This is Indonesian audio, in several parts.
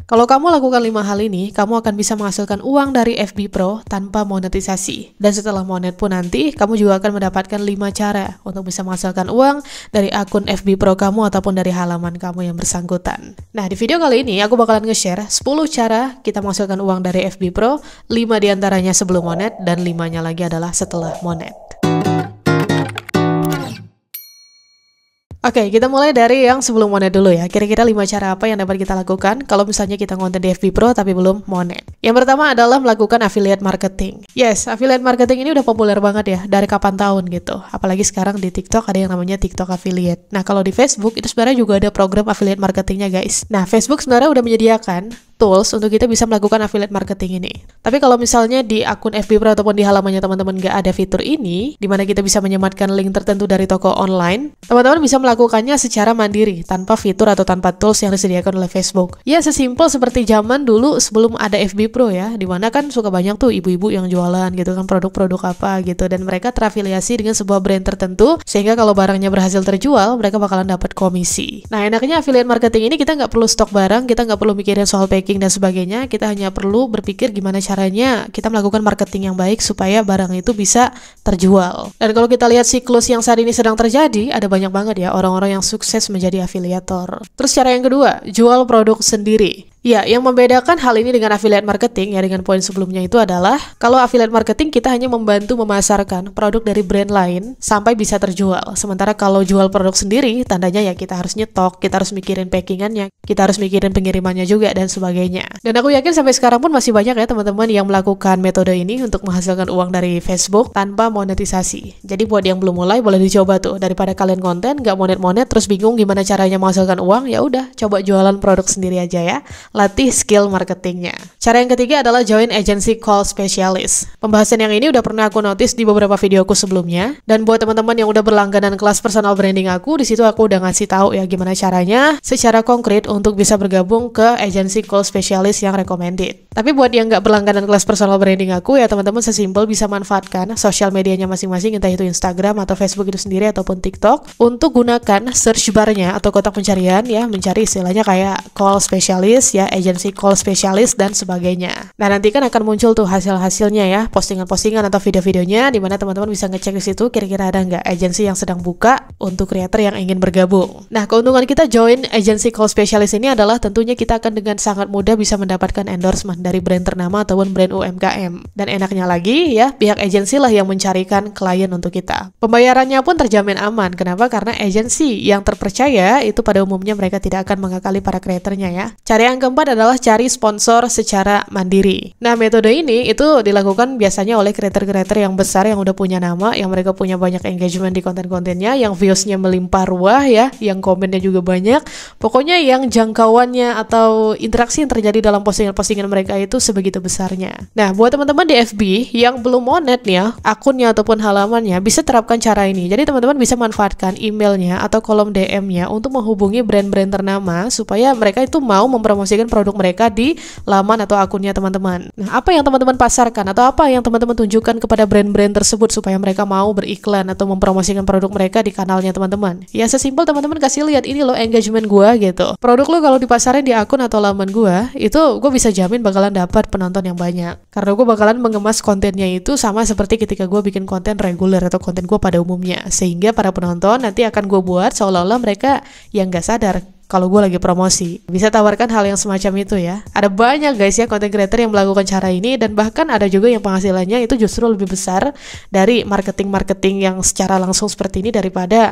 Kalau kamu lakukan 5 hal ini, kamu akan bisa menghasilkan uang dari FB Pro tanpa monetisasi. Dan setelah monet pun nanti, kamu juga akan mendapatkan 5 cara untuk bisa menghasilkan uang dari akun FB Pro kamu ataupun dari halaman kamu yang bersangkutan. Nah, di video kali ini aku bakalan nge-share 10 cara kita menghasilkan uang dari FB Pro, 5 diantaranya sebelum monet dan 5-nya lagi adalah setelah monet. Oke, kita mulai dari yang sebelum monet dulu ya. Kira-kira 5 cara apa yang dapat kita lakukan kalau misalnya kita konten di FB Pro tapi belum monet. Yang pertama adalah melakukan affiliate marketing. Yes, affiliate marketing ini udah populer banget ya, dari kapan tahun gitu. Apalagi sekarang di TikTok ada yang namanya TikTok affiliate. Nah, kalau di Facebook itu sebenarnya juga ada program affiliate marketingnya guys. Nah, Facebook sebenarnya udah menyediakan tools untuk kita bisa melakukan affiliate marketing ini. Tapi kalau misalnya di akun FB Pro ataupun di halamannya teman-teman nggak ada fitur ini, di mana kita bisa menyematkan link tertentu dari toko online, teman-teman bisa melakukannya secara mandiri, tanpa fitur atau tanpa tools yang disediakan oleh Facebook. Ya, sesimpel seperti zaman dulu sebelum ada FB Pro ya, di mana kan suka banyak tuh ibu-ibu yang jualan gitu kan, produk-produk apa gitu, dan mereka terafiliasi dengan sebuah brand tertentu, sehingga kalau barangnya berhasil terjual, mereka bakalan dapat komisi. Nah, enaknya affiliate marketing ini kita nggak perlu stok barang, kita nggak perlu mikirin soal packing dan sebagainya, kita hanya perlu berpikir gimana caranya kita melakukan marketing yang baik supaya barang itu bisa terjual. Dan kalau kita lihat siklus yang saat ini sedang terjadi, ada banyak banget ya orang-orang yang sukses menjadi afiliator. Terus cara yang kedua, jual produk sendiri. Ya, yang membedakan hal ini dengan affiliate marketing ya dengan poin sebelumnya itu adalah kalau affiliate marketing kita hanya membantu memasarkan produk dari brand lain sampai bisa terjual. Sementara kalau jual produk sendiri, tandanya ya kita harus nyetok, kita harus mikirin packingannya, kita harus mikirin pengirimannya juga dan sebagainya. Dan aku yakin sampai sekarang pun masih banyak ya teman-teman yang melakukan metode ini untuk menghasilkan uang dari Facebook tanpa monetisasi. Jadi buat yang belum mulai boleh dicoba tuh, daripada kalian konten nggak monet-monet terus bingung gimana caranya menghasilkan uang, ya udah coba jualan produk sendiri aja ya. Latih skill marketingnya. Cara yang ketiga adalah join agency call specialist. Pembahasan yang ini udah pernah aku notice di beberapa videoku sebelumnya, dan buat teman-teman yang udah berlangganan kelas personal branding aku, di situ aku udah ngasih tahu ya gimana caranya secara konkret untuk bisa bergabung ke agency call specialist yang recommended. Tapi buat yang nggak berlangganan kelas personal branding aku ya teman-teman sesimpel bisa manfaatkan sosial medianya masing-masing, entah itu Instagram atau Facebook itu sendiri ataupun TikTok, untuk gunakan search bar-nya atau kotak pencarian ya, mencari istilahnya kayak call specialist ya, agency call specialist dan sebagainya. Nah, nanti kan akan muncul tuh hasil-hasilnya ya, postingan-postingan atau video-videonya, di mana teman-teman bisa ngecek di situ kira-kira ada nggak agensi yang sedang buka untuk creator yang ingin bergabung. Nah, keuntungan kita join agency call specialist ini adalah tentunya kita akan dengan sangat mudah bisa mendapatkan endorsement dari brand ternama ataupun brand UMKM. Dan enaknya lagi ya, pihak agensi lah yang mencarikan klien untuk kita. Pembayarannya pun terjamin aman. Kenapa? Karena agensi yang terpercaya itu pada umumnya mereka tidak akan mengakali para kreatornya ya. Cara yang keempat adalah cari sponsor secara mandiri. Nah, metode ini itu dilakukan biasanya oleh kreator-kreator yang besar yang udah punya nama, yang mereka punya banyak engagement di konten-kontennya, yang views-nya melimpah ruah ya, yang komennya juga banyak. Pokoknya yang jangkauannya atau interaksi yang terjadi dalam postingan-postingan mereka itu sebegitu besarnya. Nah, buat teman-teman di FB yang belum monet nih ya, akunnya ataupun halamannya, bisa terapkan cara ini. Jadi teman-teman bisa manfaatkan emailnya atau kolom DM-nya untuk menghubungi brand-brand ternama supaya mereka itu mau mempromosikan produk mereka di laman atau akunnya teman-teman. Nah, apa yang teman-teman pasarkan atau apa yang teman-teman tunjukkan kepada brand-brand tersebut supaya mereka mau beriklan atau mempromosikan produk mereka di kanalnya teman-teman? Ya, sesimpel teman-teman kasih lihat ini loh engagement gua gitu. Produk lo kalau dipasarin di akun atau laman gua, itu gua bisa jamin bakalan dapat penonton yang banyak. Karena gua bakalan mengemas kontennya itu sama seperti ketika gua bikin konten reguler atau konten gua pada umumnya. Sehingga para penonton nanti akan gua buat seolah-olah mereka yang gak sadar kalau gue lagi promosi. Bisa tawarkan hal yang semacam itu ya. Ada banyak guys ya content creator yang melakukan cara ini, dan bahkan ada juga yang penghasilannya itu justru lebih besar dari marketing-marketing yang secara langsung seperti ini daripada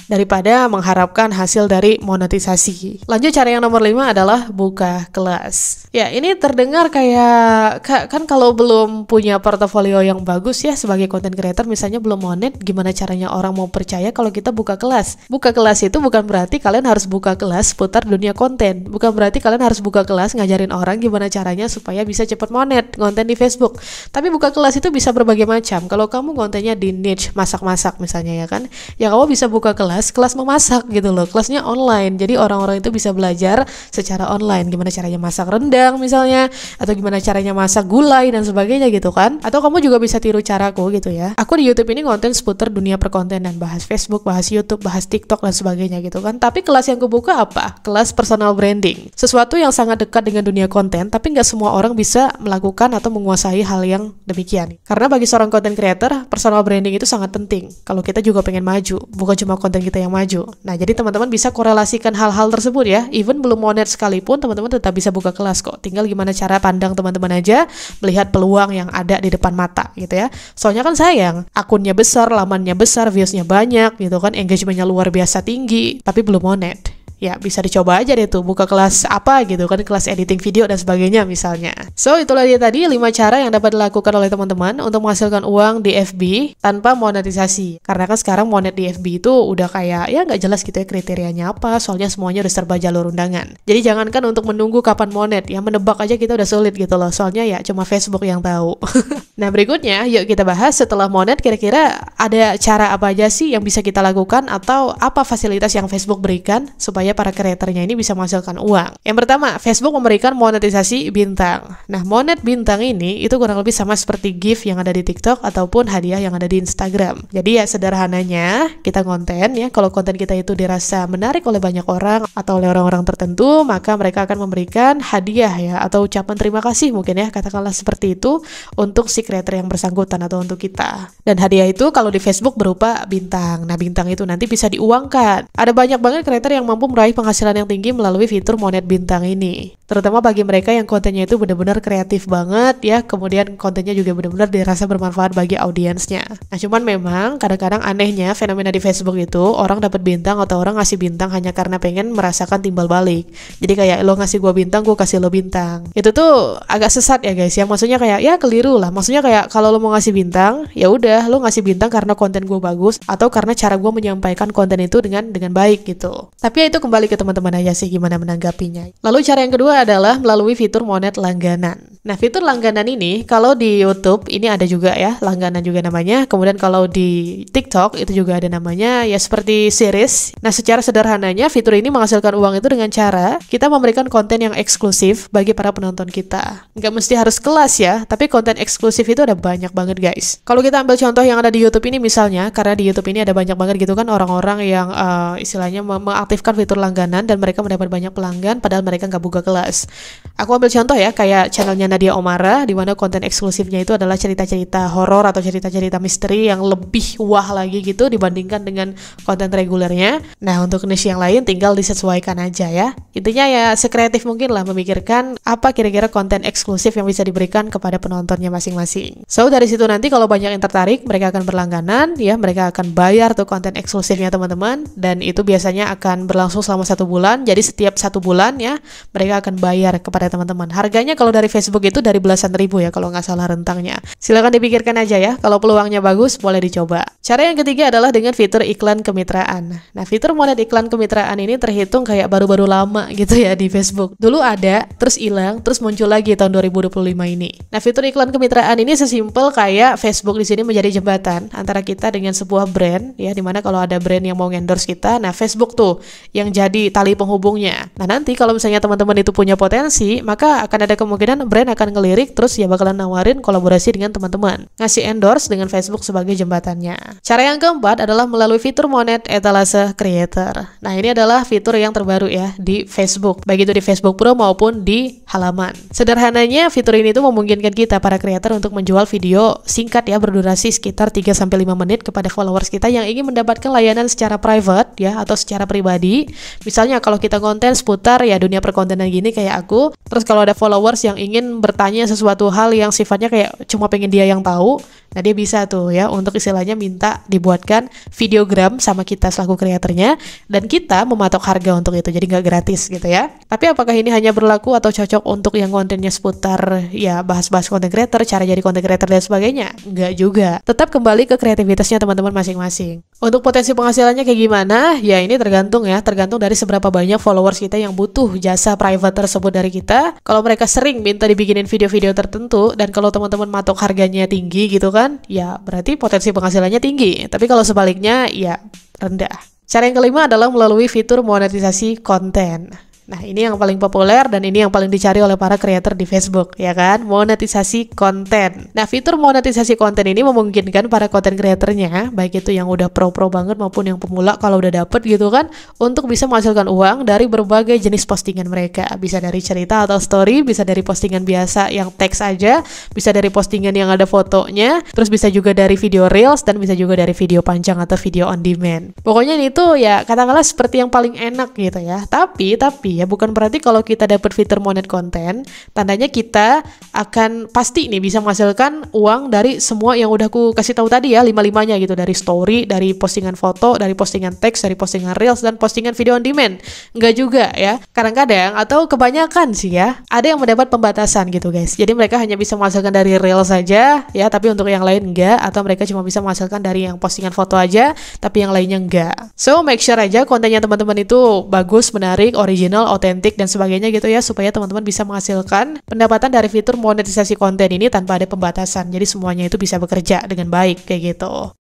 mengharapkan hasil dari monetisasi. Lanjut, cara yang nomor 5 adalah buka kelas. Ya, ini terdengar kayak kan kalau belum punya portofolio yang bagus ya sebagai content creator, misalnya belum monet, gimana caranya orang mau percaya kalau kita buka kelas? Buka kelas itu bukan berarti kalian harus buka kelas putar dunia konten. Bukan berarti kalian harus buka kelas ngajarin orang gimana caranya supaya bisa cepat monet konten di Facebook. Tapi buka kelas itu bisa berbagai macam. Kalau kamu kontennya di niche masak-masak misalnya ya kan, ya kamu bisa buka kelas memasak gitu loh. Kelasnya online. Jadi orang-orang itu bisa belajar secara online gimana caranya masak rendang misalnya, atau gimana caranya masak gulai dan sebagainya gitu kan. Atau kamu juga bisa tiru caraku gitu ya. Aku di YouTube ini konten seputar dunia perkontenan, bahas Facebook, bahas YouTube, bahas TikTok dan sebagainya gitu kan. Tapi kelas yang kubuka apa? kelas personal branding. Sesuatu yang sangat dekat dengan dunia konten, tapi nggak semua orang bisa melakukan atau menguasai hal yang demikian. Karena bagi seorang content creator, personal branding itu sangat penting. Kalau kita juga pengen maju, bukan cuma konten kita yang maju. Nah, jadi teman-teman bisa korelasikan hal-hal tersebut ya. Even belum monet sekalipun, teman-teman tetap bisa buka kelas kok. Tinggal gimana cara pandang teman-teman aja, melihat peluang yang ada di depan mata gitu ya. Soalnya kan sayang, akunnya besar, lamannya besar, viewsnya banyak gitu kan, engagementnya luar biasa tinggi, tapi belum monet. Ya, bisa dicoba aja deh tuh, buka kelas apa gitu kan, kelas editing video dan sebagainya misalnya. So, itulah dia tadi 5 cara yang dapat dilakukan oleh teman-teman untuk menghasilkan uang di FB tanpa monetisasi. Karena kan sekarang monet di FB itu udah kayak, ya nggak jelas gitu ya kriterianya apa, soalnya semuanya udah serba jalur undangan. Jadi jangankan untuk menunggu kapan monet, ya menebak aja kita udah sulit gitu loh, soalnya ya cuma Facebook yang tahu. Nah, berikutnya yuk kita bahas setelah monet, kira-kira ada cara apa aja sih yang bisa kita lakukan atau apa fasilitas yang Facebook berikan supaya para kreatornya ini bisa menghasilkan uang. Yang pertama, Facebook memberikan monetisasi bintang. Nah, monet bintang ini itu kurang lebih sama seperti gift yang ada di TikTok ataupun hadiah yang ada di Instagram. Jadi ya sederhananya, kita konten ya, kalau konten kita itu dirasa menarik oleh banyak orang atau oleh orang-orang tertentu, maka mereka akan memberikan hadiah ya, atau ucapan terima kasih mungkin ya, katakanlah seperti itu untuk si kreator yang bersangkutan atau untuk kita. Dan hadiah itu kalau di Facebook berupa bintang. Nah, bintang itu nanti bisa diuangkan. Ada banyak banget kreator yang mampu meraih penghasilan yang tinggi melalui fitur monet bintang ini. Terutama bagi mereka yang kontennya itu benar-benar kreatif banget ya, kemudian kontennya juga benar-benar dirasa bermanfaat bagi audiensnya. Nah, cuman memang kadang-kadang anehnya fenomena di Facebook itu orang dapat bintang atau orang ngasih bintang hanya karena pengen merasakan timbal balik. Jadi kayak lo ngasih gua bintang, gua kasih lo bintang. Itu tuh agak sesat ya guys ya. Maksudnya kayak ya keliru lah. Maksudnya kayak kalau lo mau ngasih bintang, ya udah lo ngasih bintang karena konten gua bagus atau karena cara gua menyampaikan konten itu dengan baik gitu. Tapi ya itu kembali ke teman-teman aja sih gimana menanggapinya. Lalu cara yang kedua adalah melalui fitur monet langganan. Nah, fitur langganan ini kalau di YouTube ini ada juga ya, langganan juga namanya. Kemudian kalau di TikTok itu juga ada namanya ya, seperti series. Nah, secara sederhananya fitur ini menghasilkan uang itu dengan cara kita memberikan konten yang eksklusif bagi para penonton kita. Nggak mesti harus kelas ya, tapi konten eksklusif itu ada banyak banget guys. Kalau kita ambil contoh yang ada di YouTube ini misalnya, karena di YouTube ini ada banyak banget gitu kan orang-orang yang istilahnya mengaktifkan fitur langganan dan mereka mendapat banyak pelanggan padahal mereka nggak buka kelas. Aku ambil contoh ya, kayak channelnya Nadia Omara, di mana konten eksklusifnya itu adalah cerita-cerita horor atau cerita-cerita misteri yang lebih wah lagi gitu dibandingkan dengan konten regulernya. Nah, untuk niche yang lain tinggal disesuaikan aja ya. Intinya ya sekreatif mungkin lah memikirkan apa kira-kira konten eksklusif yang bisa diberikan kepada penontonnya masing-masing. So, dari situ nanti kalau banyak yang tertarik, mereka akan berlangganan ya, mereka akan bayar tuh konten eksklusifnya teman-teman, dan itu biasanya akan berlangsung selama 1 bulan. Jadi setiap 1 bulan ya, mereka akan bayar kepada teman-teman. Harganya kalau dari Facebook itu dari belasan ribu ya kalau nggak salah rentangnya. Silakan dipikirkan aja ya, kalau peluangnya bagus boleh dicoba. Cara yang ketiga adalah dengan fitur iklan kemitraan. Nah, fitur monet iklan kemitraan ini terhitung kayak baru-baru lama gitu ya di Facebook. Dulu ada, terus hilang, terus muncul lagi tahun 2025 ini. Nah, fitur iklan kemitraan ini sesimpel kayak Facebook di sini menjadi jembatan antara kita dengan sebuah brand ya, dimana kalau ada brand yang mau endorse kita, nah Facebook tuh yang jadi tali penghubungnya. Nah, nanti kalau misalnya teman-teman itu punya potensi, maka akan ada kemungkinan brand akan ngelirik terus ya bakalan nawarin kolaborasi dengan teman-teman, ngasih endorse dengan Facebook sebagai jembatannya. Cara yang keempat adalah melalui fitur monet etalase creator. Nah, ini adalah fitur yang terbaru ya di Facebook, baik itu di Facebook Pro maupun di halaman. Sederhananya fitur ini tuh memungkinkan kita para creator untuk menjual video singkat ya, berdurasi sekitar 3-5 menit kepada followers kita yang ingin mendapatkan layanan secara private ya atau secara pribadi. Misalnya kalau kita konten seputar ya dunia perkontenan gini kayak aku, terus kalau ada followers yang ingin bertanya sesuatu hal yang sifatnya kayak cuma pengen dia yang tahu, nah dia bisa tuh ya untuk istilahnya minta dibuatkan videogram sama kita selaku kreatornya, dan kita mematok harga untuk itu, jadi nggak gratis gitu ya. Tapi apakah ini hanya berlaku atau cocok untuk yang kontennya seputar ya bahas-bahas konten creator, cara jadi konten creator dan sebagainya? Nggak juga. Tetap kembali ke kreativitasnya teman-teman masing-masing. Untuk potensi penghasilannya kayak gimana? Ya ini tergantung ya, tergantung dari seberapa banyak followers kita yang butuh jasa private tersebut dari kita. Kalau mereka sering minta dibikinin video-video tertentu, dan kalau teman-teman matok harganya tinggi gitu kan, ya berarti potensi penghasilannya tinggi. Tapi kalau sebaliknya ya rendah. Cara yang kelima adalah melalui fitur monetisasi konten. Nah, ini yang paling populer dan ini yang paling dicari oleh para creator di Facebook, ya kan? Monetisasi konten. Nah, fitur monetisasi konten ini memungkinkan para konten creatornya, baik itu yang udah pro-pro banget maupun yang pemula kalau udah dapet gitu kan, untuk bisa menghasilkan uang dari berbagai jenis postingan mereka. Bisa dari cerita atau story, bisa dari postingan biasa yang teks aja, bisa dari postingan yang ada fotonya, terus bisa juga dari video reels, dan bisa juga dari video panjang atau video on demand. Pokoknya ini tuh ya katakanlah seperti yang paling enak gitu ya. Tapi ya bukan berarti kalau kita dapat fitur monet konten, tandanya kita akan pasti nih bisa menghasilkan uang dari semua yang udah aku kasih tahu tadi ya, 5-5-nya gitu, dari story, dari postingan foto, dari postingan teks, dari postingan reels, dan postingan video on demand. Enggak juga ya. Kadang-kadang atau kebanyakan sih ya, ada yang mendapat pembatasan gitu guys. Jadi mereka hanya bisa menghasilkan dari reels saja ya, tapi untuk yang lain enggak, atau mereka cuma bisa menghasilkan dari yang postingan foto aja, tapi yang lainnya enggak. So make sure aja kontennya teman-teman itu bagus, menarik, original, otentik, dan sebagainya gitu ya, supaya teman-teman bisa menghasilkan pendapatan dari fitur monetisasi konten ini tanpa ada pembatasan. Jadi semuanya itu bisa bekerja dengan baik kayak gitu.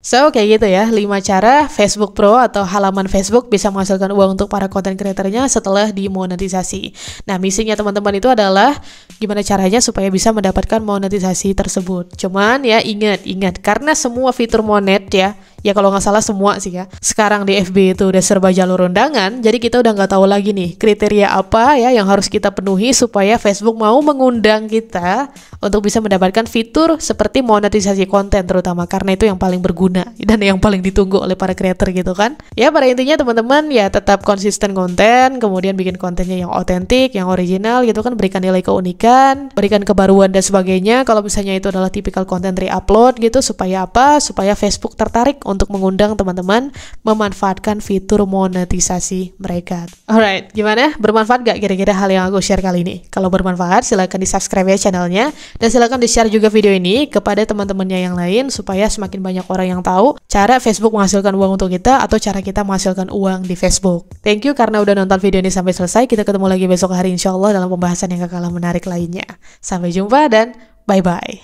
So, kayak gitu ya, 5 cara Facebook Pro atau halaman Facebook bisa menghasilkan uang untuk para content creator-nya setelah dimonetisasi. Nah, misinya teman-teman itu adalah gimana caranya supaya bisa mendapatkan monetisasi tersebut. Cuman ya ingat, karena semua fitur monet ya kalau nggak salah semua sih ya, sekarang di FB itu udah serba jalur undangan, jadi kita udah nggak tahu lagi nih kriteria apa ya yang harus kita penuhi supaya Facebook mau mengundang kita untuk bisa mendapatkan fitur seperti monetisasi konten, terutama karena itu yang paling berguna dan yang paling ditunggu oleh para creator gitu kan. Ya pada intinya teman-teman ya tetap konsisten konten, kemudian bikin kontennya yang otentik, yang original gitu kan, berikan nilai keunikan, berikan kebaruan dan sebagainya. Kalau misalnya itu adalah tipikal konten re-upload gitu, supaya apa? Supaya Facebook tertarik untuk mengundang teman-teman memanfaatkan fitur monetisasi mereka. Alright, gimana? Bermanfaat gak kira-kira hal yang aku share kali ini? Kalau bermanfaat, silahkan di-subscribe ya channelnya, dan silahkan di-share juga video ini kepada teman-temannya yang lain, supaya semakin banyak orang yang tahu cara Facebook menghasilkan uang untuk kita, atau cara kita menghasilkan uang di Facebook. Thank you karena udah nonton video ini sampai selesai. Kita ketemu lagi besok hari insya Allah dalam pembahasan yang gak kalah menarik lainnya. Sampai jumpa dan bye-bye.